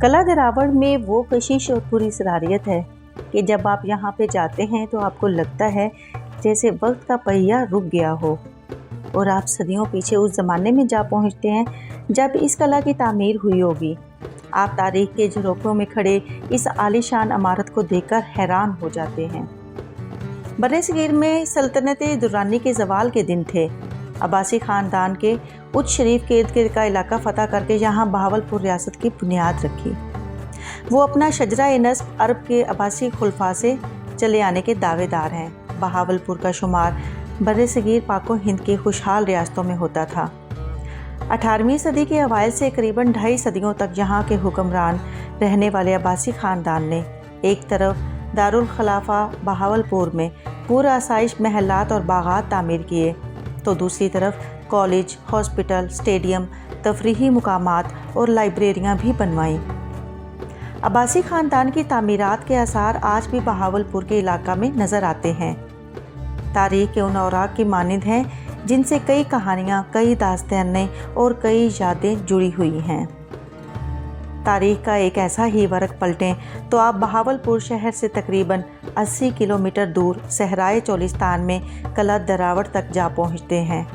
कला दरावड़ में वो कशिश और पूरी सरारियत है कि जब आप यहाँ पे जाते हैं तो आपको लगता है जैसे वक्त का पहिया रुक गया हो और आप सदियों पीछे उस ज़माने में जा पहुँचते हैं जब इस कला की तामीर हुई होगी। आप तारीख के झरोखों में खड़े इस आलीशान इमारत को देखकर हैरान हो जाते हैं। बरसगीर में सल्तनत दुर्रानी के ज़वाल के दिन थे। अब्बासी ख़ानदान के उच्च शरीफ के इर्द गिर्द का इलाका फ़तह करके यहाँ बहावलपुर रियासत की बुनियाद रखी। वो अपना शजरा नस्ब अरब के अब्बासी खुलफा से चले आने के दावेदार हैं। बहावलपुर का शुमार बरसगीर पाको हिंद की खुशहाल रियासतों में होता था। 18वीं सदी के अवाइल से करीबन 2.5 सदियों तक यहाँ के हुक्मरान रहने वाले अब्बासी ख़ानदान ने एक तरफ दारुल खलाफा बहावलपुर में पूरा आसाइश महलात और बागात तामीर किए, तो दूसरी तरफ कॉलेज, हॉस्पिटल, स्टेडियम, तफरीही मुकामात और लाइब्रेरियाँ भी बनवाईं। अब्बासी ख़ानदान की तामीरात के आसार आज भी बहावलपुर के इलाका में नज़र आते हैं। तारीख़ के उन औराक की मानिंद हैं जिनसे कई कहानियाँ, कई दास्तानें और कई यादें जुड़ी हुई हैं। तारीख़ का एक ऐसा ही वर्क पलटें तो आप बहावलपुर शहर से तकरीबन 80 किलोमीटर दूर सहराए चोलिस्तान में कला दरावड़ तक जा पहुँचते हैं।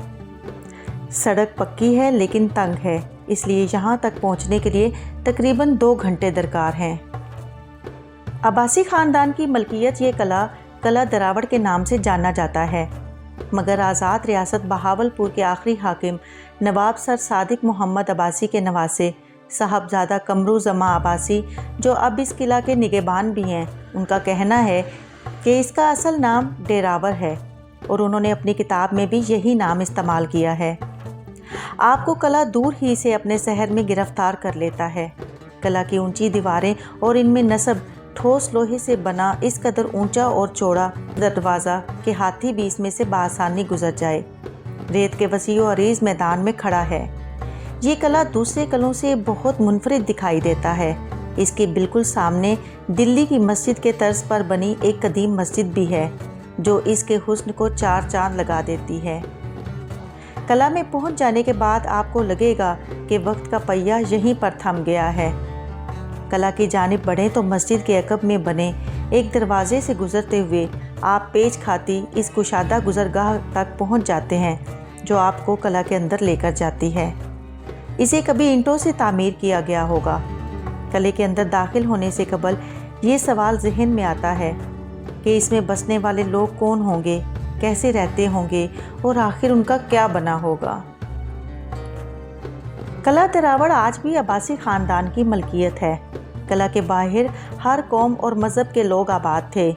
सड़क पक्की है लेकिन तंग है, इसलिए यहाँ तक पहुँचने के लिए तकरीबन 2 घंटे दरकार हैं। अब्बासी ख़ानदान की मलकियत ये कला दरावड़ के नाम से जाना जाता है, मगर आज़ाद रियासत बहावलपुर के आखिरी हाकिम नवाब सर सादिक मोहम्मद अब्बासी के नवासे साहबजादा कमरू ज़मा अब्बासी, जो अब इस किला के निगहबान भी हैं, उनका कहना है कि इसका असल नाम डेरावर है और उन्होंने अपनी किताब में भी यही नाम इस्तेमाल किया है। आपको कला दूर ही से अपने शहर में गिरफ्तार कर लेता है। कला की ऊंची दीवारें और इनमें नस्ब ठोस लोहे से बना इस कदर ऊंचा और चौड़ा दरवाज़ा कि हाथी भी इसमें से बआसानी गुजर जाए। रेत के वसीओ अरीज़ मैदान में खड़ा है। ये कला दूसरे कलों से बहुत मुनफरिद दिखाई देता है। इसके बिल्कुल सामने दिल्ली की मस्जिद के तर्ज पर बनी एक कदीम मस्जिद भी है, जो इसके हुस्न को 4 चांद लगा देती है। कला में पहुंच जाने के बाद आपको लगेगा कि वक्त का पहिया यहीं पर थम गया है। कला की जानिब बढ़ें तो मस्जिद के अकब में बने एक दरवाजे से गुजरते हुए आप पेच खाती इस कुशादा गुजरगाह तक पहुंच जाते हैं, जो आपको कला के अंदर लेकर जाती है। इसे कभी ईंटों से तामीर किया गया होगा। कले के अंदर दाखिल होने से कबल ये सवाल जहन में आता है कि इसमें बसने वाले लोग कौन होंगे, कैसे रहते होंगे और आखिर उनका क्या बना होगा। कला दरावड़ आज भी अब्बासी ख़ानदान की मलकियत है। कला के बाहर हर कौम और मज़हब के लोग आबाद थे।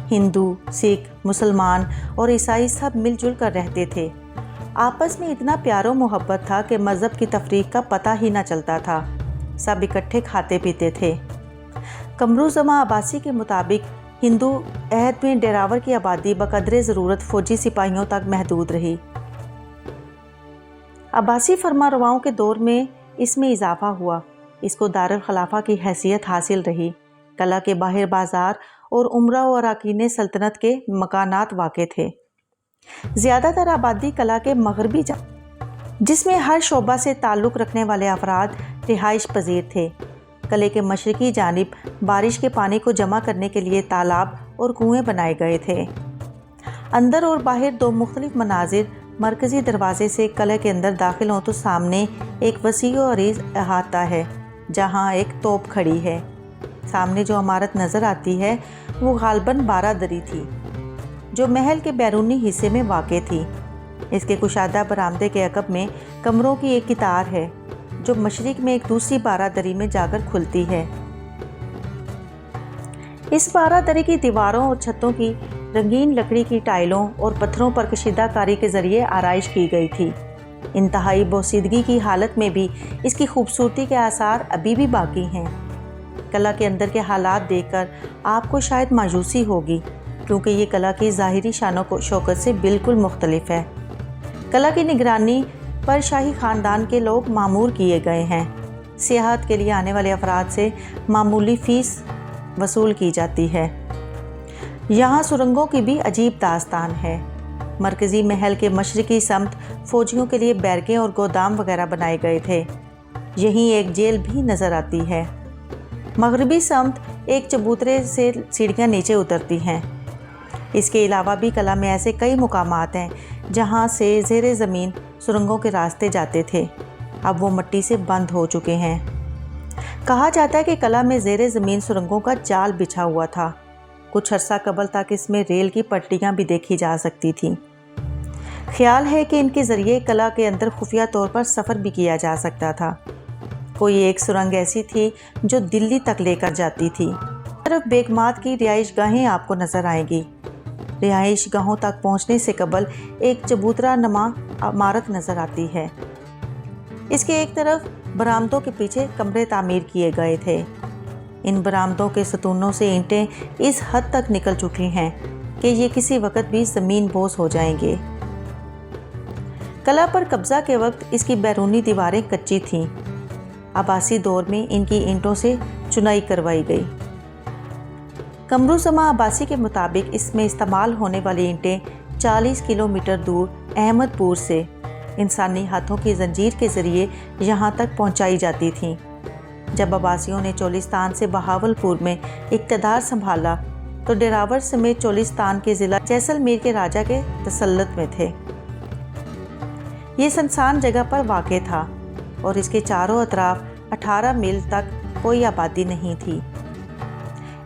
हिंदू, सिख, मुसलमान और ईसाई सब मिलजुल कर रहते थे। आपस में इतना प्यार और मोहब्बत था कि मज़हब की तफरीक का पता ही ना चलता था। सब इकट्ठे खाते पीते थे। कमरू ज़मा अब्बासी के मुताबिक हिंदू अहद में डेरावर की आबादी बकदरे ज़रूरत फ़ौजी सिपाहियों तक महदूद रही। अब्बासी फरमारवाओं के दौर में इसमें इजाफा हुआ। इसको दारुल खलाफा की हैसियत हासिल रही। कला के बाहर बाज़ार और उमरा और अरकान सल्तनत के मकानात वाक़े थे। ज़्यादातर आबादी कला के मगरबी जिसमें हर शोबा से ताल्लुक़ रखने वाले अफराद रिहाइश पजीर थे। कले के मशरक़ी जानिब बारिश के पानी को जमा करने के लिए तालाब और कुएँ बनाए गए थे। अंदर और बाहर 2 मुख्तलिफ मनाजिर। मरकज़ी दरवाज़े से कले के अंदर दाखिल हों तो सामने एक वसीअ और अरीज़ अहाता है, जहाँ एक तोप खड़ी है। सामने जो इमारत नज़र आती है वो गालबन 12 दरी थी, जो महल के बैरूनी हिस्से में वाक़े थी। इसके कुशादा बरामदे के अकब में कमरों की एक कितार है, जो मशरिक में एक दूसरी 12 दरी में जाकर खुलती है। इस 12 दरी की दीवारों और छतों की रंगीन लकड़ी की टाइलों और पत्थरों पर कशीदाकारी के ज़रिए आराइश की गई थी। इंतहाई बोसीदगी की हालत में भी इसकी खूबसूरती के आसार अभी भी बाकी हैं। कला के अंदर के हालात देखकर आपको शायद मायूसी होगी, क्योंकि ये कला की ज़ाहिरी शान व शौकत से बिल्कुल मुख्तलिफ है। कला की निगरानी पर शाही ख़ानदान के लोग मामूर किए गए हैं। सियाहत के लिए आने वाले अफराद से मामूली फ़ीस वसूल की जाती है। यहाँ सुरंगों की भी अजीब दास्तान है। मरकज़ी महल के मशरक़ी समत फ़ौजियों के लिए बैरकें और गोदाम वगैरह बनाए गए थे। यहीं एक जेल भी नज़र आती है। मगरबी समत एक चबूतरे से सीढ़ियाँ नीचे उतरती हैं। इसके अलावा भी कला में ऐसे कई मुकामात हैं जहाँ से ज़ेरे ज़मीन सुरंगों के रास्ते जाते थे, अब वो मिट्टी से बंद हो चुके हैं। कहा जाता है कि कला में ज़ेरे ज़मीन सुरंगों का जाल बिछा हुआ था। कुछ अरसा कबल तक इसमें रेल की पटरियाँ भी देखी जा सकती थीं। ख्याल है कि इनके ज़रिए कला के अंदर खुफिया तौर पर सफ़र भी किया जा सकता था। कोई एक सुरंग ऐसी थी जो दिल्ली तक लेकर जाती थी। तरफ बेगमात की रिहाइश गाहें आपको नज़र आएंगी। रिहाइश गाहों तक पहुंचने से कबल एक चबूतरा नमा इमारत नज़र आती है। इसके एक तरफ बरामदों के पीछे कमरे तामीर किए गए थे। इन बरामदों के सतूनों से ईंटें इस हद तक निकल चुकी हैं कि ये किसी वक्त भी ज़मीन बोस हो जाएंगे। कला पर कब्ज़ा के वक्त इसकी बैरूनी दीवारें कच्ची थीं। अब्बासी दौर में इनकी ईंटों से चुनाई करवाई गई। कमरुज़्ज़मा अब्बासी के मुताबिक इसमें इस्तेमाल होने वाली ईंटें 40 किलोमीटर दूर अहमदपुर से इंसानी हाथों की जंजीर के ज़रिए यहाँ तक पहुँचाई जाती थीं। जब अब्बासियों ने चोलिस्तान से बहावलपुर में इक़्तिदार संभाला तो डेरावर समेत चोलिस्तान के ज़िला जैसलमेर के राजा के तसल्लुत में थे। ये सुनसान जगह पर वाक़ था और इसके चारों अतराफ 18 मील तक कोई आबादी नहीं थी।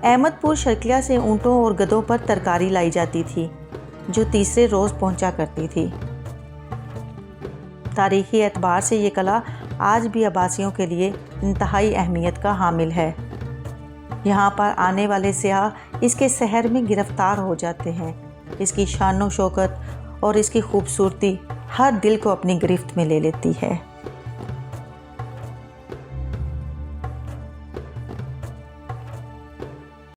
अहमदपुर शर्किया से ऊँटों और गधों पर तरकारी लाई जाती थी जो तीसरे रोज़ पहुंचा करती थी। तारीख़ी एतबार से ये कला आज भी अब्बासियों के लिए इंतहाई अहमियत का हामिल है। यहाँ पर आने वाले सियाह इसके शहर में गिरफ़्तार हो जाते हैं। इसकी शान व शौकत और इसकी खूबसूरती हर दिल को अपनी गिरफ्त में ले लेती है।